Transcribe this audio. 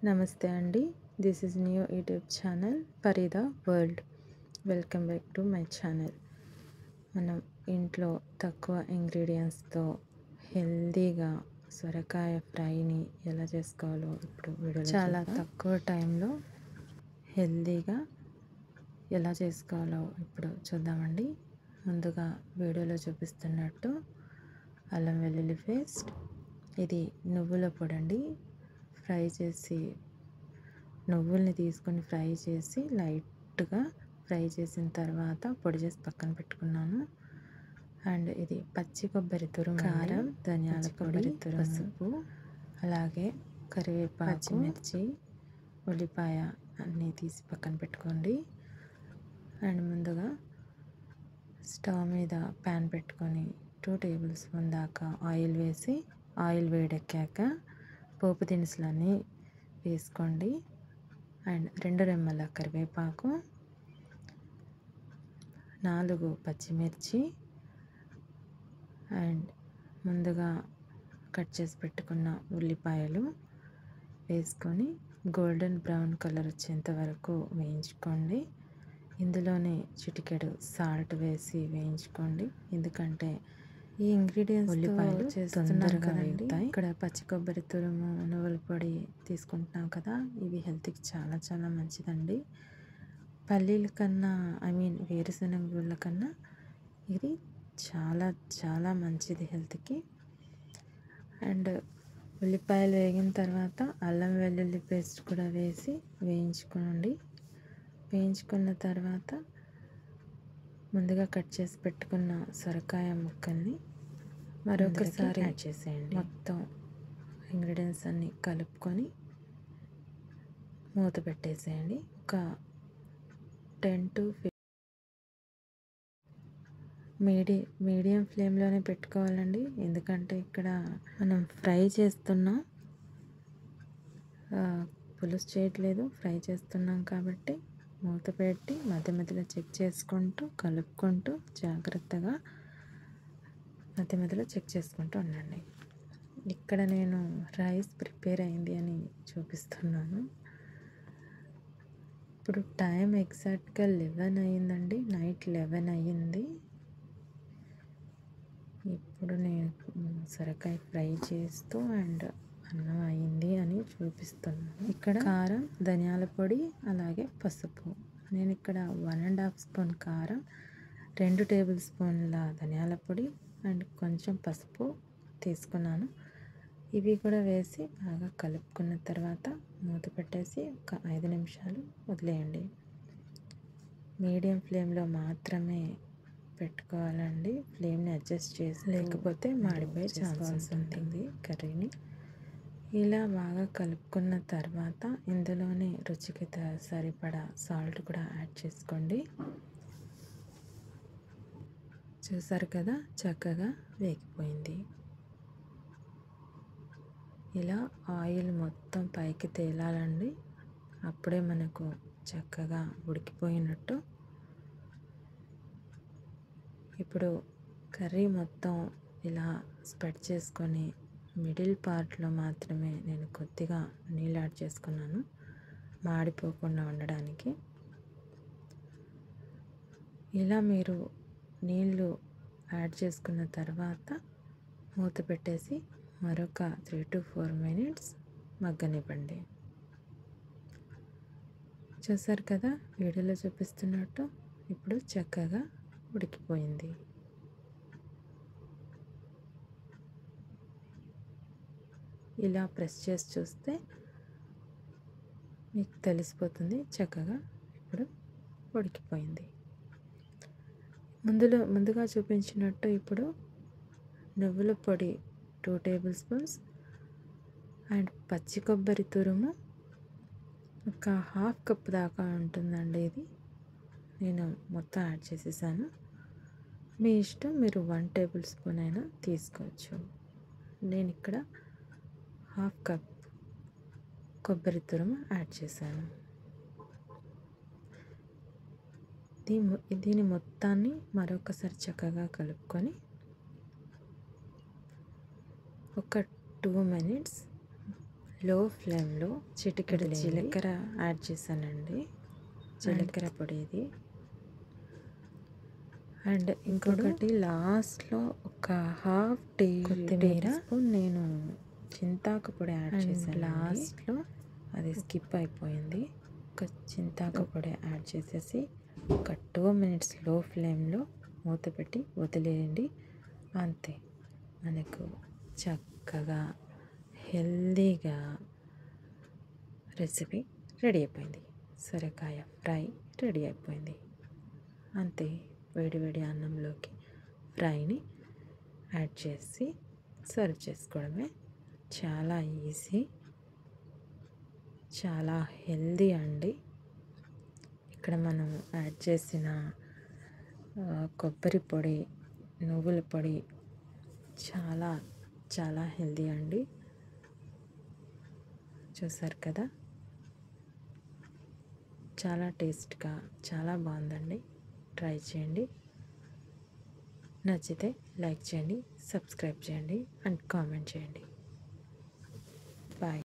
నమస్తే అండి. This is new YouTube channel Farida world. Welcome back to my channel. మనం ఇంట్లో తక్కువ ఇంగ్రీడియంట్స్తో హెల్తీగా సొరకాయ ఫ్రైని ఎలా చేసుకోవాలో ఇప్పుడు వీడియోలో చాలా తక్కువ టైంలో హెల్తీగా ఎలా చేసుకోవాలో ఇప్పుడు చూద్దామండి. ముందుగా వీడియోలో చూపిస్తున్నట్టు అల్లం వెల్లుల్లి పేస్ట్, ఇది నువ్వుల పొడి అండి. ఫ్రై చేసి నువ్వుల్ని తీసుకొని ఫ్రై చేసి లైట్గా ఫ్రై చేసిన తర్వాత పొడి చేసి పక్కన పెట్టుకున్నాను. అండ్ ఇది పచ్చి కొబ్బరి తురుము, కారం, ధనియాల పొడి, పసుపు, అలాగే కరివేపాకు, పచ్చిమిర్చి, ఉల్లిపాయ అన్నీ తీసి పక్కన పెట్టుకోండి. అండ్ ముందుగా స్టవ్ మీద ప్యాన్ పెట్టుకొని 2 టేబుల్ స్పూన్ దాకా ఆయిల్ వేసి, ఆయిల్ వేడెక్కాక పోపు దినుసులన్నీ వేసుకోండి. అండ్ 2 రెమ్మల కరివేపాకు, 4 పచ్చిమిర్చి, అండ్ ముందుగా కట్ చేసి పెట్టుకున్న ఉల్లిపాయలు వేసుకొని గోల్డెన్ బ్రౌన్ కలర్ వచ్చేంత వరకు వేయించుకోండి. ఇందులోనే చిటికెడు సాల్ట్ వేసి వేయించుకోండి, ఎందుకంటే ఈ ఇంగ్రీడియంట్స్ ఉల్లిపాయలు తొందరగా వేగుతాయి. ఇక్కడ పచ్చి కొబ్బరి తురుము, నువ్వుల పొడి తీసుకుంటున్నాం కదా, ఇవి హెల్త్కి చాలా చాలా మంచిదండి. పల్లీల కన్నా వేరుశనగ గుళ్ళ కన్నా ఇది చాలా చాలా మంచిది హెల్త్కి. అండ్ ఉల్లిపాయలు వేగిన తర్వాత అల్లం వెల్లుల్లి పేస్ట్ కూడా వేసి వేయించుకోండి. వేయించుకున్న తర్వాత ముందుగా కట్ చేసి పెట్టుకున్న సొరకాయ ముక్కల్ని మరొకసారి యాడ్ చేసేయండి. మొత్తం ఇంగ్రీడియంట్స్ అన్నీ కలుపుకొని మూత పెట్టేసేయండి. ఒక 10 to 15 మీడియం ఫ్లేమ్లోనే పెట్టుకోవాలండి, ఎందుకంటే ఇక్కడ మనం ఫ్రై చేస్తున్నాం, పులుసు చేయట్లేదు, ఫ్రై చేస్తున్నాం కాబట్టి మూత పెట్టి మధ్య మధ్యలో చెక్ చేసుకుంటూ కలుపుకుంటూ జాగ్రత్తగా మధ్య మధ్యలో చెక్ చేసుకుంటూ ఉండండి. ఇక్కడ నేను రైస్ ప్రిపేర్ అయింది అని చూపిస్తున్నాను. ఇప్పుడు టైం ఎగ్జాక్ట్గా 11 అయ్యిందండి, నైట్ 11 అయ్యింది. ఇప్పుడు నేను సొరకాయ ఫ్రై చేస్తూ అండ్ అన్నం అయింది అని చూపిస్తున్నాను. ఇక్కడ కారం, ధనియాల పొడి, అలాగే పసుపు. నేను ఇక్కడ 1.5 స్పూన్ కారం, 2 టేబుల్ స్పూన్ల ధనియాల పొడి అండ్ కొంచెం పసుపు తీసుకున్నాను. ఇవి కూడా వేసి బాగా కలుపుకున్న తర్వాత మూత పెట్టేసి ఒక 5 నిమిషాలు వదిలేయండి. మీడియం ఫ్లేమ్లో మాత్రమే పెట్టుకోవాలండి, ఫ్లేమ్ని అడ్జస్ట్ చేసి, లేకపోతే మాడిపోయే ఛాన్స్ ఉంటుంది కర్రీని. ఇలా బాగా కలుపుకున్న తర్వాత ఇందులోనే రుచికి సరిపడా సాల్ట్ కూడా యాడ్ చేసుకోండి. చూసారు కదా, చక్కగా వేగిపోయింది. ఇలా ఆయిల్ మొత్తం పైకి తేలాలండి, అప్పుడే మనకు చక్కగా ఉడికిపోయినట్టు. ఇప్పుడు కర్రీ మొత్తం ఇలా స్ప్రెడ్ చేసుకొని మిడిల్ పార్ట్లో మాత్రమే నేను కొద్దిగా నీళ్ళు యాడ్ చేసుకున్నాను, మాడిపోకుండా ఉండడానికి. ఇలా మీరు నీళ్ళు యాడ్ చేసుకున్న తర్వాత మూత పెట్టేసి మరొక 3 to 4 minutes మగ్గనివ్వండి. చూసారు కదా, వీడియోలో చూపిస్తున్నట్టు ఇప్పుడు చక్కగా ఉడికిపోయింది. ఇలా ప్రెస్ చేసి చూస్తే మీకు తెలిసిపోతుంది చక్కగా ఇప్పుడు ఉడికిపోయింది. ముందుగా చూపించినట్టు ఇప్పుడు నువ్వుల పొడి 2 టేబుల్ స్పూన్స్ అండ్ పచ్చి కొబ్బరి తురుము ఒక 1/2 కప్ దాకా ఉంటుందండి. ఇది నేను మొత్తం యాడ్ చేసేసాను. మీ ఇష్టం, మీరు 1 టేబుల్ స్పూన్ అయినా తీసుకోవచ్చు. నేను ఇక్కడ 1/2 కప్ కొబ్బరి తురుము యాడ్ చేశాను. దీని మొత్తాన్ని మరొకసారి చక్కగా కలుపుకొని ఒక 2 minutes లో ఫ్లేమ్లో చిటికెడు జీలకర్ర యాడ్ చేశానండి. జీలకర్ర పొడి ఇది. అండ్ ఇంకొకటి లాస్ట్లో ఒక హాఫ్ టీ స్పూన్ నేను చింతాకు పొడి యాడ్ చేశాను. లాస్ట్లో అది స్కిప్ అయిపోయింది. ఒక చింతాకు పొడి యాడ్ చేసేసి ఒక 2 మినిట్స్ లో ఫ్లేమ్లో మూత పెట్టి వదిలేయండి. అంతే, మనకు చక్కగా హెల్దీగా రెసిపీ రెడీ అయిపోయింది. సొరకాయ ఫ్రై రెడీ అయిపోయింది. అంతే, వేడి అన్నంలోకి ఫ్రైని యాడ్ చేసి సర్వ్ చేసుకోవడమే. చాలా ఈజీ, చాలా హెల్దీ అండి. ఇక్కడ మనం యాడ్ చేసిన కొబ్బరి పొడి, నువ్వుల పొడి చాలా చాలా హెల్దీ అండి. చూసారు కదా, చాలా టేస్ట్గా చాలా బాగుందండి. ట్రై చేయండి. నచ్చితే లైక్ చేయండి, సబ్స్క్రైబ్ చేయండి అండ్ కామెంట్ చేయండి. బాయ్.